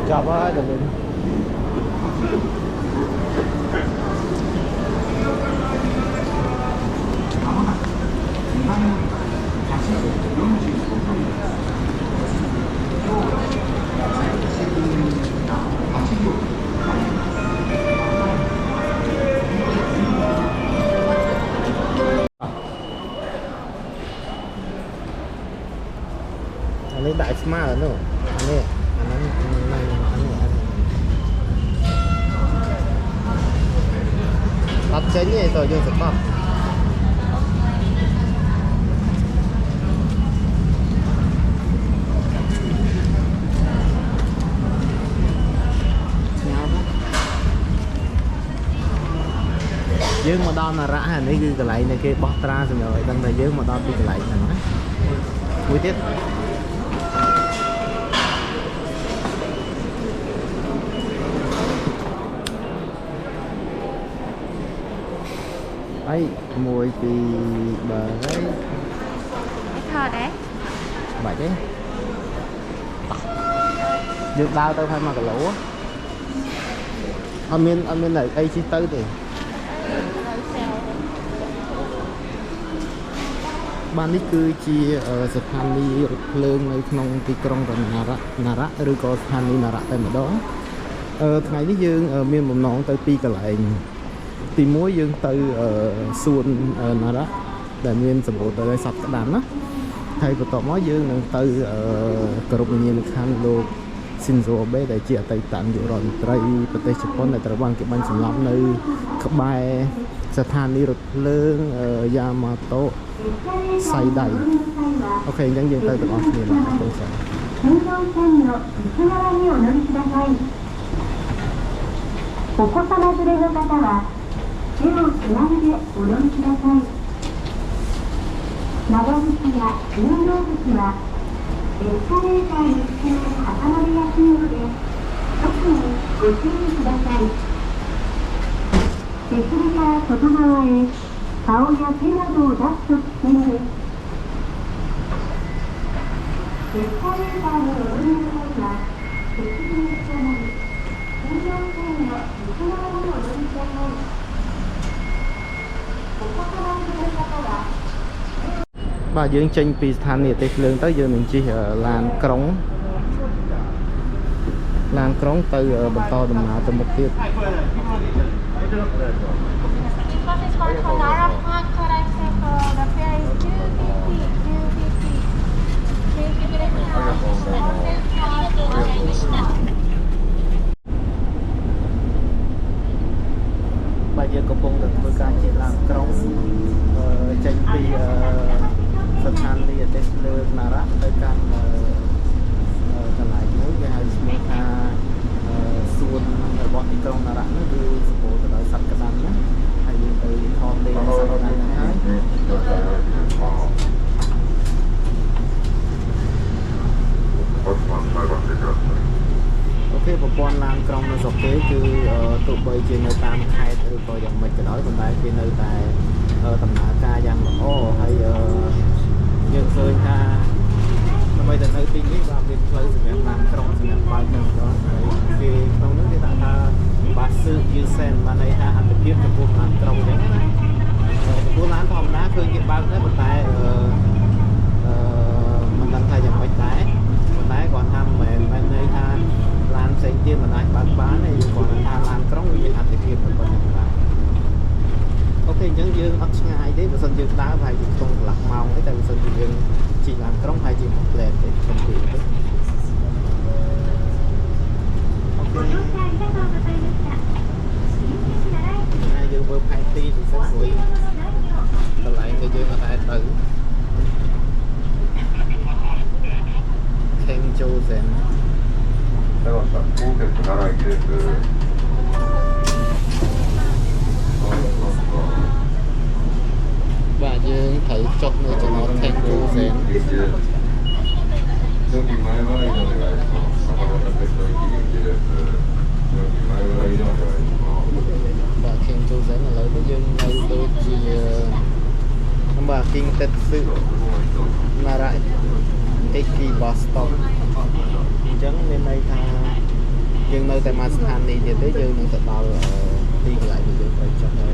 chọc á tụi mìnhอันนี้ได้สมาร์ทแล้วอันนี้อันนั้นอันนี้ตัดเส้นนี่ตัวยังสมาร์ทdương mà đo là rã hình đấy cái lại này kia bót ra rồi rồi đang là dương mà đo cái lại này nó vui tiết ấy mùi thì bờ ấy thơ đấy vậy đấy dương đau tao phải mà cái lỗ anh miên này đây chỉ tới thì banនេះគឺជាស្ថានីយ៍រថភ្លើងនៅក្នុងទីក្រុងណារ៉ាឬក៏ស្ថានីយ៍ណារ៉ាតែម្ដងថ្ងៃនេះយើងមានបំណងទៅពីរកន្លែងទី1យើងទៅសួនណារ៉ាដែលមានសម្បូរទៅដោយសត្វក្តាន់ណាហើយបន្ទាប់មកយើងនឹងទៅគោរពវិញ្ញាណក្ខន្ធលោកស៊ីនโซ អាបេដែលជាអតីតនាយករដ្ឋមន្ត្រីប្រទេសជប៉ុនដែលត្រូវបានគេបាញ់សម្លាប់នៅក្បែរស្ថានីយ៍រថភ្លើងយ៉ាម៉ាតូសៃដៃអូខេអញ្ចឹងយើងទៅទាំងអស់គ្នាបាទអរគុណច្រើនお子様連れの方は手をつないでお乗りください。長靴や運動靴はエスカレーターに付けられ挟まりやすいので特にご注意ください。手すりから外側へ顔や手などを出すと危険です。エスカレーターに乗る際は手すりにつかまり運動線の内側にお乗りください。お子様連れの方はបាទយើងចេញពីស្ថានីយ៍ទេសភ្លើងទៅយើងនឹងជិះឡានក្រុងទៅបន្តដំណើរទៅមុខទៀត បាទយើងកំពុងតែធ្វើការជិះឡានក្រុងចេញពីស្ថានីយ៍ទេសភ្លើងណារ៉ាទៅកាន់កន្លែងមួយគេហៅឈ្មោះថាសួនរបស់ទីក្រុងណារ៉ានោះគឺសម្បូរទៅដោយសត្វក្តាន់ណាហើយយើងទៅថតលេងសត្វក្តាន់ហ្នឹងហើយអូខេប្រព័ន្ធឡានក្រុងនៅស្រុកគេគឺទោះបីជានៅតាមខេត្តឬក៏យ៉ាងម៉េចក៏ដោយប៉ុន្តែគេនៅតែដំណើរការយ៉ាងល្អហើយយើងឃើញថាដើម្បីទៅនៅទីនេះបាទមានផ្លូវសម្រាប់ឡានក្រុងសម្រាប់បើកនៅដល់ហើយគេក្នុងនោះគេដាក់ថាបាសឺយឺសែនបានន័យថាអត្ថភាពចំពោះឡានក្រុងអញ្ចឹងណាចំពោះឡានធម្មតាឃើញគេបើកដែរប៉ុន្តែមិនដឹងថាយ៉ាងម៉េចដែរប៉ុន្តែគាត់ថាមិនមែនន័យថាឡានផ្សេងទៀតមិនអាចបើកបានទេគាត់ថាឡានក្រុងវាមានអត្ថភាពប៉ុណ្ណឹងដែរអូខេអញ្ចឹងយើងអត់ឆ្ងាយទេបើសិនយើងដើរប្រហែលជាក្នុងកន្លះម៉ោងទេតែបើសិនជាយើងជិះឡានក្រុងប្រហែលជាមួយផ្លែតទេខ្ញុំនិយាយទៅអូខេហើយយើងមើលផែនទីទៅសិនមួយកន្លែងដែលយើងអត់ដែរទៅ Kenjosen 高さ5.7駅です。បាទយើងត្រូវចុះនៅចំណត Kenjosen 料金前払いでお願いします。浜田鉄道駅行きです。料金前払いでお願いします。បាទ Kenjosen ឥឡូវនេះយើងនៅដូចជាបាទ King Tetsu Nara Eki Bus Stop អញ្ចឹងមានន័យថា យើងនៅតែមកស្ថានីយ៍ទៀតទេយើងនឹងទៅដល់ទីកន្លែងដែលយើងត្រូវចុះហើយ